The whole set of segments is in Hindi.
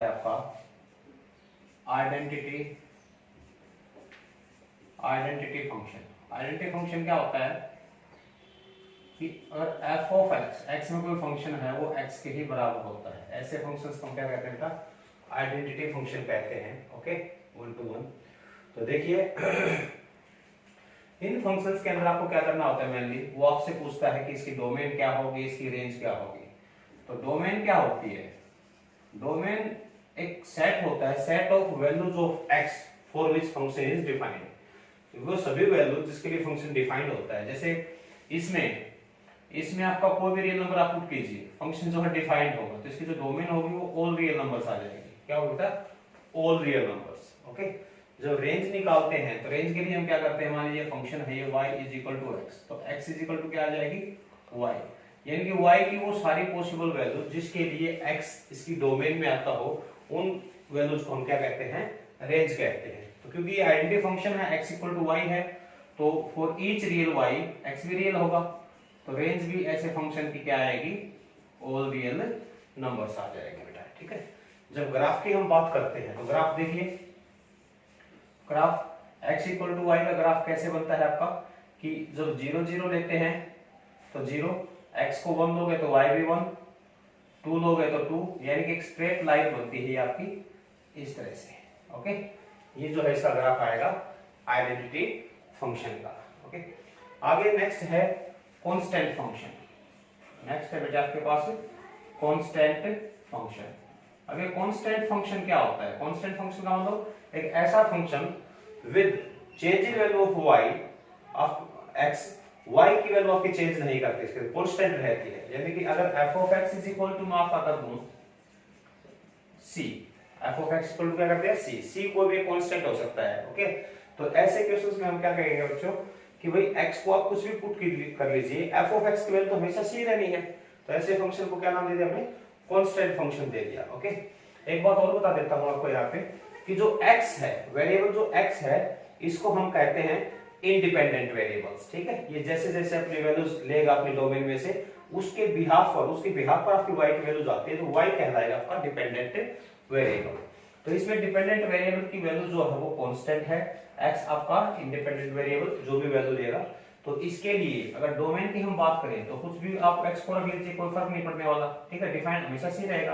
आपका आइडेंटिटी फंक्शन क्या होता है कि अगर f ऑफ x में कोई फंक्शन है वो x के ही बराबर होता है, ऐसे फंक्शंस को क्या कहते हैं? आइडेंटिटी फंक्शन कहते हैं। Okay, 1 to 1। तो देखिए इन फंक्शंस के अंदर आपको क्या करना होता है, मेनली वो आपसे पूछता है कि इसकी डोमेन क्या होगी, इसकी रेंज क्या होगी। तो डोमेन क्या होती है? डोमेन एक सेट होता है, set of values of x for which function is defined. वो सभी वैल्यू जिसके लिए फंक्शन डिफाइंड होता है। जैसे इसमें आपका कोई भी रियल नंबर आप पुट कीजिए, फंक्शन जो है डिफाइंड होगा, तो इसकी जो डोमेन होगी वो ऑल रियल नंबर्स आ जाएगी। क्या होगा? All real numbers. ओके, जब रेंज निकालते हैं तो रेंज के लिए हम क्या करते हैं, मान लीजिए फंक्शन है ये y is equal to x, तो x इज इक्वल टू क्या आ जाएगी? y, यानी कि y की वो सारी पॉसिबल वैल्यू जिसके लिए x इसकी डोमेन में आता हो, उन वैल्यूज को हम क्या कहते हैं? रेंज कहते हैं। तो क्योंकि ये आइडेंटिटी फंक्शन है, x इक्वल टू y है, तो for each real y x भी रियल होगा, तो रेंज भी ऐसे फंक्शन की क्या आएगी? ऑल रियल नंबर्स आ जाएंगे बेटा। ठीक है, जब ग्राफ की हम बात करते हैं तो ग्राफ देखिए, graph x equal to y का ग्राफ कैसे बनता है आपका कि जब 0 0 लेते हैं तो 0, x को 1 लोगे तो y भी 1, 2 लोगे तो 2, यानी कि एक स्ट्रेट लाइन बनती है आपकी इस तरह से। ओके, ये जो है इसका ग्राफ आएगा आइडेंटिटी फंक्शन का। ओके, आगे नेक्स्ट है कांस्टेंट फंक्शन। नेक्स्ट है बेटा आपके पास कांस्टेंट फंक्शन। अगर कांस्टेंट फंक्शन क्या होता है? कांस्टेंट फंक्शन का मतलब एक ऐसा function with changing value of y of x, y की वैल्यू आपकी चेंज नहीं करती, इसके कांस्टेंट रहती है। यानी कि अगर f of x is equal to मैं आपका कर दूं c, f of x equal to क्या करते हैं? c कोई भी कांस्टेंट हो सकता है। ओके, तो ऐसे केसेस में हम क्या कहेंगे बच्चों कि भाई x को आप कुछ भी पुट कर लीजिए, f ऑफ x की वैल्यू तो हमेशा c रहनी है, तो ऐसे फंक्शन को क्या नाम दे दिया हमने? कांस्टेंट फंक्शन दे दिया। ओके, एक बात और बता देता हूं आपको यहाँ पे कि जो x है, वेरिएबल जो x है, इसको हम कहते हैं इंडिपेंडेंट वेरिएबल्स। ठीक है, ये जैसे जैसे अपनी वैल्यूज लेगा अपने डोमेन में से, उसके बिहाफ पर आपकी y की वैल्यूज आती है, तो y कहलाएगा आपका डिपेंडेंट वेरिएबल। तो इसमें डिपेंडेंट वेरिएबल की वैल्यू जो है वो कांस्टेंट है, x आपका इंडिपेंडेंट वेरिएबल जो भी वैल्यू लेगा। तो इसके लिए अगर डोमेन की हम बात करें तो कुछ भी आप x को रख लीजिए, कोई फर्क नहीं पड़ने वाला। ठीक है, डिफाइंड हमेशा से रहेगा,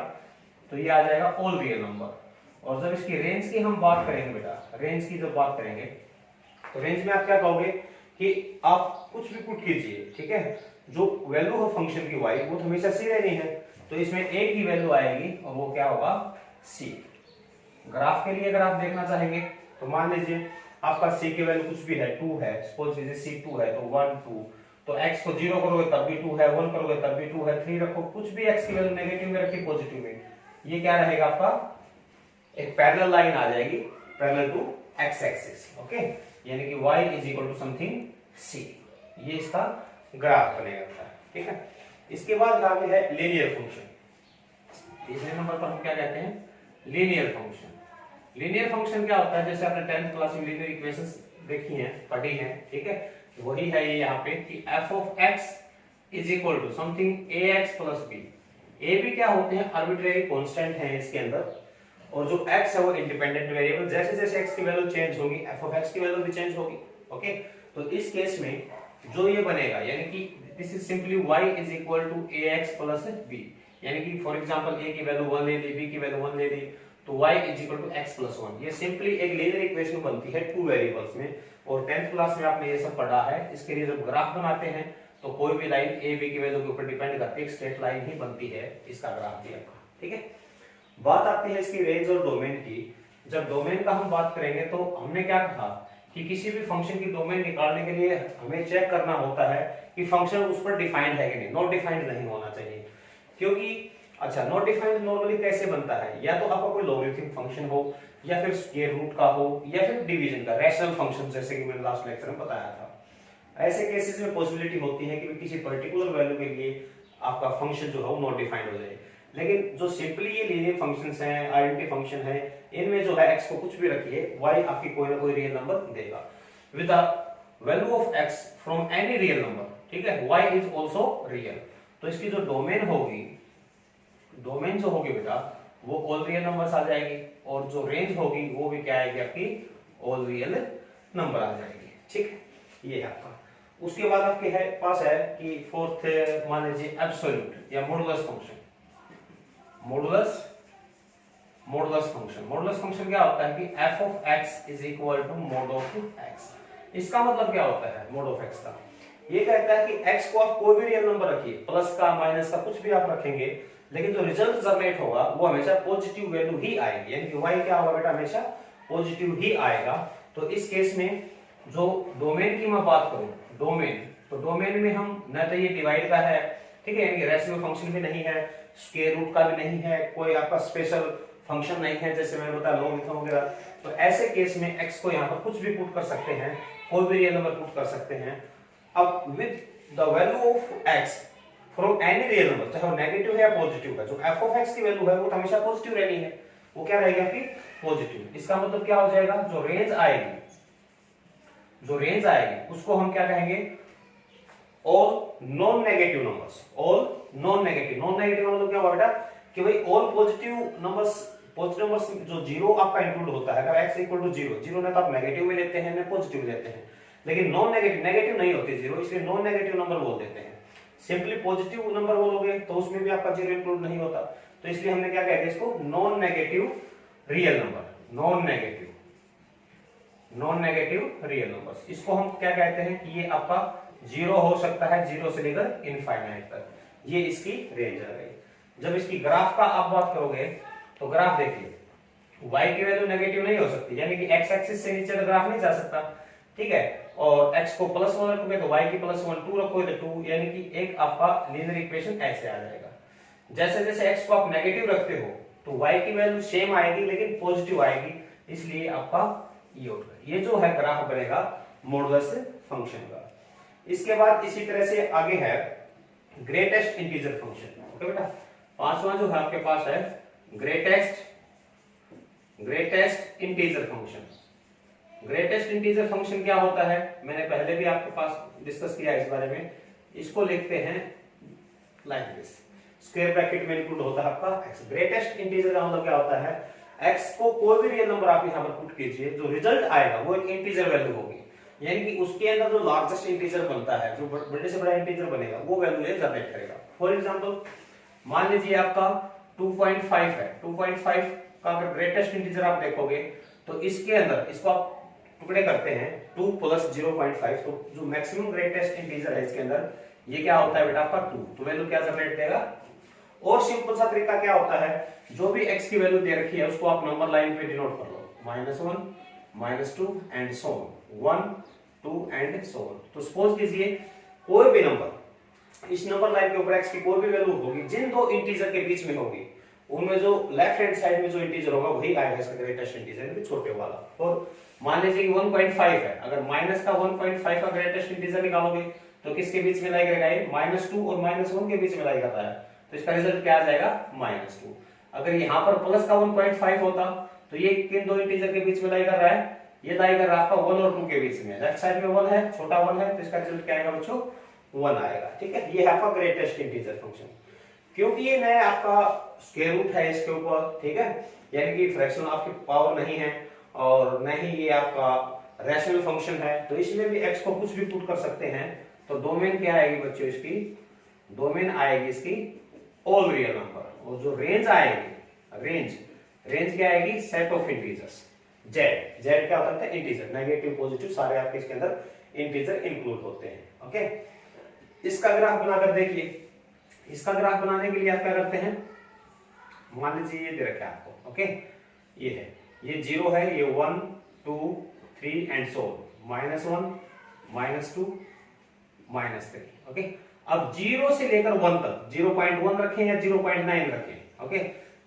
तो ये आ जाएगा ऑल रियल नंबर। और जब इसकी रेंज की हम बात करेंगे बेटा, रेंज की जब बात करेंगे तो रेंज में आप क्या कहोगे कि आप कुछ भी पुट कीजिए, ठीक है, जो वैल्यू हो फंक्शन की y वो तो हमेशा c रहनी है, तो इसमें एक ही वैल्यू आएगी और वो क्या होगा? c। ग्राफ के लिए अगर आप देखना चाहेंगे तो मान लीजिए आपका c की वैल्यू कुछ भी है, 2 है, सपोज कीजिए c 2 है, तो 1 2, तो x को 0 करोगे तब भी 2 है, 1 करोगे तब भी 2 है, 3 रखो, कुछ भी x की वैल्यू नेगेटिव में रखी पॉजिटिव में, ये क्या रहेगा आपका? एक पैरेलल लाइन आ जाएगी, parallel to x axis. Okay, यानी कि y is equal to something c, ये इसका ग्राफ बनेगा। ठीक है, इसके बाद आगे है लीनियर फंक्शन। तीसरे नंबर पर हम क्या कहते हैं? Linear function. लीनियर फंक्शन क्या होता है? जैसे आपने 10th क्लास में लीनियर इक्वेशंस देखी हैं, पढ़ी हैं, ठीक है, वही है ये यहाँ पे कि f of x is equal to something ax plus b। a भी क्या होते हैं? आर्बिट्रेरी कांस्टेंट हैं इसके अंदर, और जो x है वो इंडिपेंडेंट वेरिएबल। जैसे जैसे x की वैल्यू चेंज होगी, f ऑफ x की वैल्यू भी चेंज होगी। ओके, तो इस केस में जो ये बनेगा, यानी कि this is simply y is equal to ax plus b, यानी कि फॉर एग्जांपल a की वैल्यू 1 ले ली, b की वैल्यू 1 ले ली, तो y is equal to x plus 1। ये सिंपली एक लीनियर इक्वेशन बनती है टू वेरिएबल्स में, और 10th क्लास में आपने ये सब पढ़ा है। इसके लिए जब ग्राफ बनाते हैं तो कोई भी लाइन a b की वैल्यू के ऊपर डिपेंड करती है, एक स्ट्रेट लाइन ही बनती है, इसका ग्राफ भी आपका। ठीक है, बात आती है इसकी रेंज और डोमेन की। जब डोमेन का हम बात करेंगे तो हमने क्या कहा कि किसी भी फंक्शन की डोमेन निकालने के लिए हमें चेक करना होता है कि फंक्शन उस पर डिफाइंड है कि नहीं। नॉट डिफाइंड नहीं होना चाहिए, क्योंकि अच्छा नॉट डिफाइंड नॉर्मली कैसे बनता है? या तो आपका कोई लॉगरिथमिक फंक्शन हो, या फिर स्क्वायर रूट का हो, या फिर डिवीजन का, रैशनल फंक्शन, जैसे कि मैंने लास्ट लेक्चर में बताया था। ऐसे केसेस में पॉसिबिलिटी होती है कि किसी पर्टिकुलर वैल्यू के लिए आपका फंक्शन जो है वो नॉट डिफाइंड हो जाए। लेकिन जो सिंपली ये लीनियर फंक्शंस हैं, आइडेंटिटी फंक्शन है, इनमें जो है x को कुछ भी रखिए, y आपकी कोई ना कोई रियल नंबर देगा with the value of x from any real number. ठीक है, y इज आल्सो रियल। तो इसकी जो डोमेन होगी, डोमेन जो होगी बेटा वो ऑल रियल नंबर्स आ जाएगी, और जो रेंज होगी वो भी क्या आएगी आपकी ऑल रियल नंबर आ जाएगी। ठीक है, ये है आपका। उसके बाद आपके है पास है कि फोर्थ मान लीजिए एब्सोल्यूट या मॉडुलस फंक्शन। मॉडुलस फंक्शन क्या होता है कि f of x is equal to mod of x। इसका मतलब क्या होता है मोड ऑफ x का? ये कहता है कि x को आप कोई भी रियल नंबर रखिए, प्लस का माइनस का कुछ भी आप रखेंगे, लेकिन जो रिजल्ट जनरेट होगा वो हमेशा पॉजिटिव वैल्यू ही आएगी, यानी कि y क्या होगा बेटा हमेशा पॉजिटिव ही आएगा। तो इस केस में जो डोमेन की मैं बात करूं, डोमेन में हम न तो ये डिवाइड का है, ठीक है, यानी रेशियो फंक्शन भी नहीं है, स्क्वायर रूट का भी नहीं है, कोई आपका स्पेशल फंक्शन नहीं है जैसे मैंने बताया लॉगरिथम वगैरह। तो ऐसे केस में x को यहाँ पर कुछ भी पुट कर सकते हैं, कोई भी रियल नंबर पुट कर सकते हैं। अब with the value of x from any real number, चाहे वो नेगेटिव है या पॉजिटिव है, जो f ऑफ x की वैल्यू है वो तो हमेशा पॉजिटिव रहनी है, वो क्या रहेगी आपकी पॉजिटिव। इसका मतलब क्या हो जाएगा, जो रेंज आएगी उसको हम क्या कहेंगे, all non negative numbers. Non negative मतलब क्या हुआ बेटा कि भाई ऑल पॉजिटिव नंबर्स जो जीरो आपका इंक्लूड होता है, अगर x इक्वल टू जीरो ना तो आप नेगेटिव भी लेते हैं ना पॉजिटिव लेते हैं, लेकिन नॉन नेगेटिव नहीं होती जीरो, इसलिए नॉन नेगेटिव नंबर बोल देते हैं। सिंपली पॉजिटिव नंबर बोलोगे तो उसमें भी आपका जीरो इंक्लूड नहीं होता, तो इसलिए हमने क्या कहते हैं इसको non negative real number, non negative real numbers. इसको हम क्या कहते हैं कि ये आपका जीरो हो सकता है, जीरो से लेकर इनफाइनाइट तक, ये इसकी रेंज आ गई। जब इसकी ग्राफ का आप बात करोगे तो ग्राफ देखिए y की वैल्यू नेगेटिव नहीं हो सकती, यानी कि x एक्सिस से नीचे तो ग्राफ नहीं जा सकता, ठीक है, और x को +1 रखोगे तो y की +1, 2 रखोगे तो 2, यानी कि एक आपका लीनियर इक्वेशन ऐसे आ जाएगा। जैसे जैसे x को आप नेगेटिव रखते हो तो y की वैल्यू सेम आएगी लेकिन पॉजिटिव आएगी, इसलिए आपका ये होगा, ये जो है ग्राफ बनेगा मॉडुलस फंक्शन का। इसके बाद इसी तरह से आगे है ग्रेटेस्ट इंटीजर फंक्शन। ओके बेटा, पांचवा जो है आपके पास है greatest integer function. Greatest integer function क्या होता है, मैंने पहले भी आपके पास डिस्कस किया इस बारे में। इसको लिखते हैं लाइक दिस, स्क्वायर ब्रैकेट में इंक्लूड होता है आपका x। ग्रेटेस्ट इंटीजर का मतलब क्या होता है, x को कोई भी रियल नंबर आप यहां पर पुट कीजिए, जो रिजल्ट आएगा वो एक इंटीजर वैल्यू होगी, यानी कि उसके अंदर जो लार्जेस्ट इंटीजर बनता है, जो बड़े से बड़ा इंटीजर बनेगा वो वैल्यू ये जनरेट करेगा। फॉर एग्जांपल मान लीजिए आपका 2.5 है, 2.5 का अगर ग्रेटेस्ट इंटीजर आप देखोगे तो इसके अंदर इसको आप टुकड़े करते हैं 2 + 0.5, तो जो मैक्सिमम ग्रेटेस्ट इंटीजर है इसके अंदर ये क्या होता है बेटा आपका 2, तो वैल्यू क्या जनरेट देगा। और सिंपल सा तरीका क्या होता है, जो भी x की वैल्यू दे रखी है उसको आप नंबर लाइन पे डिनोट कर लो, -1 -2 and so on, 1 2 and so on. तो सपोज कीजिए कोई भी नंबर इस नंबर लाइन के ऊपर x की कोई भी वैल्यू होगी, जिन दो इंटीजर के बीच में होगी उनमें जो लेफ्ट हैंड साइड में जो इंटीजर होगा वही आएगा इसका ग्रेटेस्ट इंटीजर, यानी छोटे वाला। और मान लीजिए कि 1.5 है, अगर माइनस का 1.5 का ग्रेटेस्ट इंटीजर निकालोगे तो किसके बीच में लाई करेगा, ये -2 और -1 के बीच में लाई करता है, तो इसका रिजल्ट क्या आ जाएगा -2। अगर यहाँ पर प्लस का 1.5 होता तो ये किन दो इंटीजर के बीच में लाई कर रहा है, ये लाई कर रहा है आपका 1 और 2 के बीच में, लेफ्ट साइड में 1 है, छोटा 1 है, तो इसका रिजल्ट क्या आएगा बच्चों 1 आएगा। ठीक है, ये है आपका ग्रेटेस्ट इंटीजर फंक्शन। क्योंकि ये नया आपका स्क्वायर रूट है इसके ऊपर, ठीक है, यानी कि फ्रैक्शन आपकी पावर नहीं है और न ही ये आपका रैशनल फंक्शन है, तो इसमें भी x को कुछ भी पुट कर सकते हैं। तो डोमेन क्या आएगी बच्चों इसकी, डोमेन आएगी इसकी ऑल रियल नंबर, और जो रेंज आएगी रेंज क्या आएगी, सेट ऑफ इंटीजर्स। z क्या होता है इंटीजर, नेगेटिव पॉजिटिव सारे आपके इसके अंदर इंटीजर इंक्लूड होते हैं। ओके, इसका ग्राफ बनाकर देखिए। इसका ग्राफ बनाने के लिए आप क्या करते हैं, मान लीजिए ये दे रखा है आपको, ओके, ये है, ये 0 है, ये 1 2 3 एंड सो -1 -2 -3। ओके, अब 0 से लेकर 1 तक 0.1 रखें या 0.9 रखें, ओके,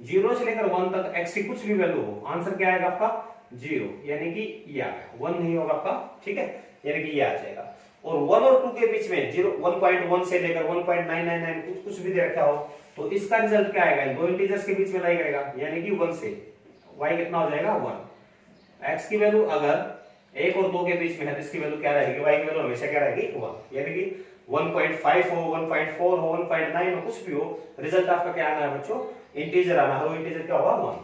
0 से लेकर 1 तक x की कुछ भी वैल्यू हो, आंसर क्या आएगा आपका 0, यानी कि ये आ गया, 1 नहीं होगा आपका, ठीक है, यानी कि ये आ जाएगा। और 1 और 2 के बीच में 1.1 से लेकर 1.999 कुछ भी दे रखा हो, तो इसका रिजल्ट क्या आएगा, दो इंटीजर्स के बीच में लाई करेगा, यानी कि 1 से y कितना हो जाएगा 1। x की वैल्यू अगर 1 और 2 के बीच में है तो इसकी वैल्यू क्या रहेगी, y की वैल्यू हमेशा क्या रहेगी 1, यानी कि 1.5 हो, 1.4 हो, 1.9 हो, कुछ भी हो, रिजल्ट आपका क्या आना है बच्चों इंटीजर आना है, वो इंटीजर क्या होगा 1।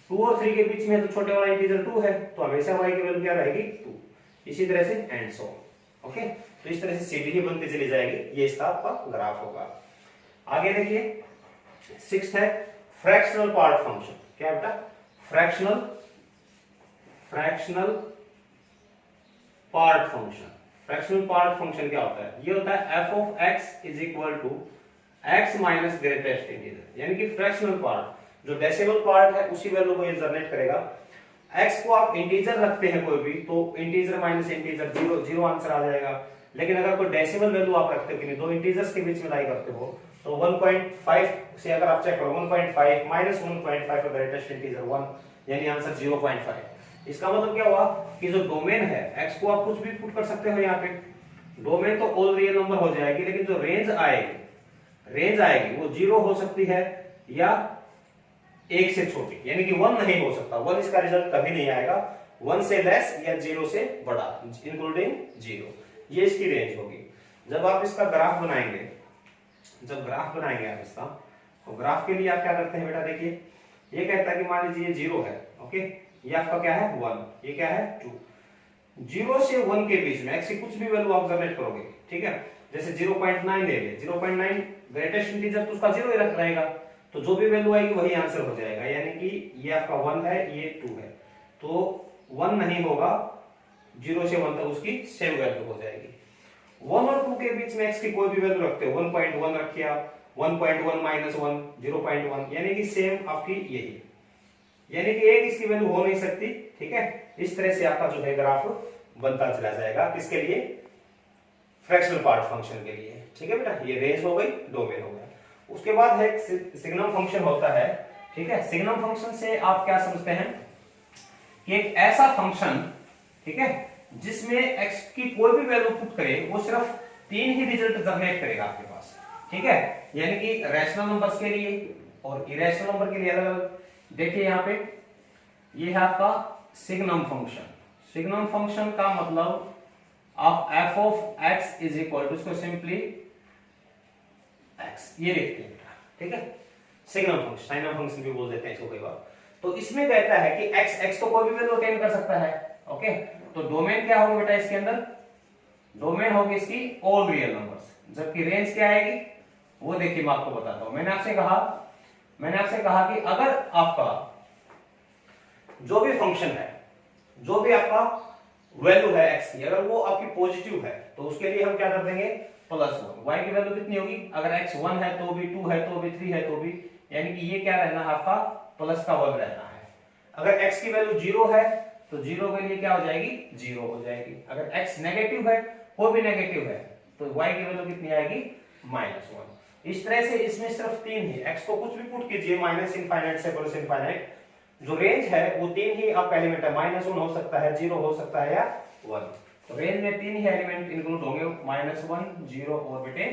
2 और 3 के बीच में तो छोटे वाला इंटीजर 2 है, तो हमेशा y की वैल्यू क्या रहेगी 2। इसी तरह से एंड सो ऑन। ओके, तो इस तरह से सीधी ही बनती चली जाएगी। ये इसका आपका ग्राफ होगा। आगे देखिए 6th है फ्रैक्शनल पार्ट फंक्शन। क्या बेटा? Fractional part function. Fractional part function क्या होता है? ये होता है f of x is equal to x minus greatest integer, यानी कि फ्रैक्शनल पार्ट जो डेसिमल पार्ट है उसी वैल्यू को ये जनरेट करेगा। x को आप इंटीजर रखते हैं कोई भी, तो integer minus integer zero answer आ जाएगा। लेकिन अगर कोई डेसिमल वैल्यू आप रखते हो कि नहीं, दो इंटीजर्स के बीच में लाई करते हो, तो 1.5 से अगर आप चेक करो 1.5 माइनस 1.5 का ग्रेटेस्ट इंटीजर 1, यानी आंसर 0.5। इसका मतलब क्या हुआ कि जो डोमेन है x को आप कुछ भी पुट कर सकते हो यहाँ पे, डोमेन तो ऑल रियल नंबर हो जाएगी, लेकिन जो रेंज आएगी वो 0 हो सकती है या 1 से छोटी, यानी कि 1 नहीं हो सकता। 1 इसका रिजल्ट कभी नहीं आएगा, 1 से लेस या 0 से बड़ा इंक्लूडिंग 0, ये इसकी रेंज होगी। जब आप इसका ग्राफ बनाएंगे, आप इसका, तो ग्राफ के लिए आप क्या करते हैं बेटा? देखिए ये कहता है कि मान लीजिए ये 0 है, ओके, ये आपका क्या है 1, ये क्या है 2। 0 से 1 के बीच में x की कुछ भी वैल्यू आप जनरेट करोगे, ठीक है, जैसे 0.9 ले लिए, 0.9 ग्रेटेस्ट इंटीजर तो उसका 0 ही रहेगा, तो जो भी वैल्यू आएगी वही आंसर हो जाएगा। यानी कि ये आपका 1 है, ये 2 है, तो 1 नहीं होगा, 0 से 1 तक उसकी सेम वैल्यू हो जाएगी। 1 और 2 के बीच में x की कोई भी वैल्यू रखते हो, 1.1 रखिए आप, 1.1 माइनस 1 0.1, यानी कि सेम आपकी यही, यानी कि एक इसकी वैल्यू हो नहीं सकती, ठीक है। इस तरह से आपका जो है ग्राफ बनता चला जाएगा, किसके लिए? फ्रैक्शनल पार्ट फंक्शन के लिए, ठीक है बेटा। ये रेंज हो गई, डोमेन हो गया। उसके बाद है सिग्नम फंक्शन होता है, ठीक है। सिग्नम फंक्शन से आप क्या समझते हैं कि एक ऐसा फंक्शन, ठीक है, जिसमें x की कोई भी वैल्यू पुट करे वो सिर्फ 3 ही रिजल्ट जनरेट करेगा आपके पास, ठीक है, यानी कि रैशनल नंबर्स के लिए और इरेशनल नंबर के लिए अलग अलग। देखिए यहाँ पे ये है आपका सिग्नम फंक्शन। सिग्नम फंक्शन का मतलब आप f of x is equal to, इसको सिंपली x ये लिखते हैं, ठीक है। सिग्नम फंक्शन, साइनम फंक्शन भी बोल देते हैं इसको कई बार। तो इसमें कहता है कि x तो कोई भी वैल्यू अटेन कर सकता है, ओके। तो डोमेन क्या होगा बेटा इसके अंदर? डोमेन होगी इसकी ऑल रियल नंबर्स, जबकि रेंज क्या आएगी वो देखिए मैं आपको बताता हूं। मैंने आपसे कहा कि अगर आपका जो भी फंक्शन है, जो भी आपका वैल्यू है x की, अगर वो आपकी पॉजिटिव है तो उसके लिए हम क्या कर देंगे? +1। y की वैल्यू कितनी होगी? अगर x 1 है तो भी, 2 है तो भी, 3 है तो भी, यानी कि ये क्या रहना है आपका प्लस का 1 रहना है। अगर x की वैल्यू 0 है तो 0 के लिए क्या हो जाएगी? 0 हो जाएगी। अगर x नेगेटिव है, कोई भी नेगेटिव है, तो y की वैल्यू कितनी आएगी? -1। इस तरह से इसमें सिर्फ 3 ही, x को कुछ भी पुट कीजिए -∞ से +∞, जो रेंज है वो 3 ही आपका एलिमेंट है, -1 हो सकता है, 0 हो सकता है या 1। तो रेंज में 3 ही एलिमेंट इंक्लूड होंगे, -1, 0 और बेटे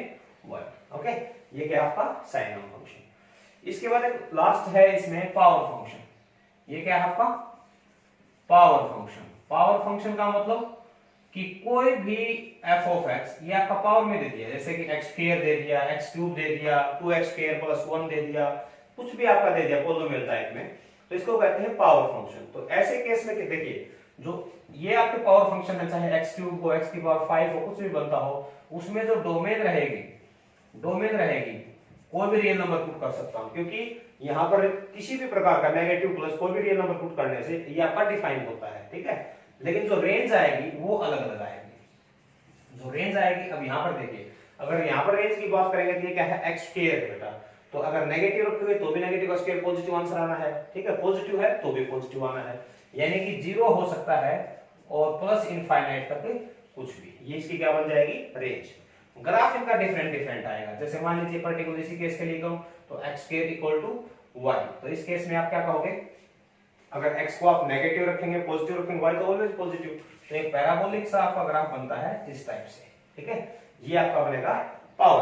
1, ओके। ये क्या आपका साइनम फंक्शन। इसके बाद एक लास्ट है इसमें पावर फंक्शन। ये क्या है आपका? Power function. पावर फंक्शन का मतलब कि कोई भी f ऑफ x ये आपका पावर में दे दिया, जैसे कि x² दे दिया, x³ दे दिया, 2x² + 1 दे दिया, कुछ भी आपका दे दिया पॉलिनोमियल टाइप में, तो इसको कहते हैं पावर फंक्शन। तो ऐसे केस में देखिए, जो ये आपके पावर फंक्शन है, चाहे x³ हो, x⁵ हो, कुछ भी बनता हो, उसमें जो डोमेन रहेगी, कोई भी रियल नंबर पुट कर सकता हूं, क्योंकि यहां पर किसी भी प्रकार का नेगेटिव प्लस कोई भी रियल नंबर पुट करने से ये आपका डिफाइन होता है, ठीक है। लेकिन जो रेंज आएगी वो अलग अलग आएगी। जो रेंज आएगी, अब यहां पर देखिए, अगर यहां पर रेंज की बात करेंगे तो ये क्या है? x² बेटा, तो अगर नेगेटिव रखोगे तो भी नेगेटिव का स्क्वायर पॉजिटिव आंसर आना है, ठीक है, पॉजिटिव है तो भी पॉजिटिव आना है, यानी कि 0 हो सकता है और +∞ तक कुछ भी। ये इसकी क्या बन जाएगी? रेंज। ग्राफ इनका डिफरेंट आएगा। जैसे मान लीजिए पर्टिकुलर इसी केस के लिए कहूं तो x² = y, तो इस केस में आप क्या कहोगे? अगर x को आप नेगेटिव रखेंगे, पॉजिटिव रखेंगे, y तो ऑलवेज पॉजिटिव, तो एक पैराबोलिक सा आपका ग्राफ बनता है इस टाइप से, ठीक है। ये आपका बनेगा पावर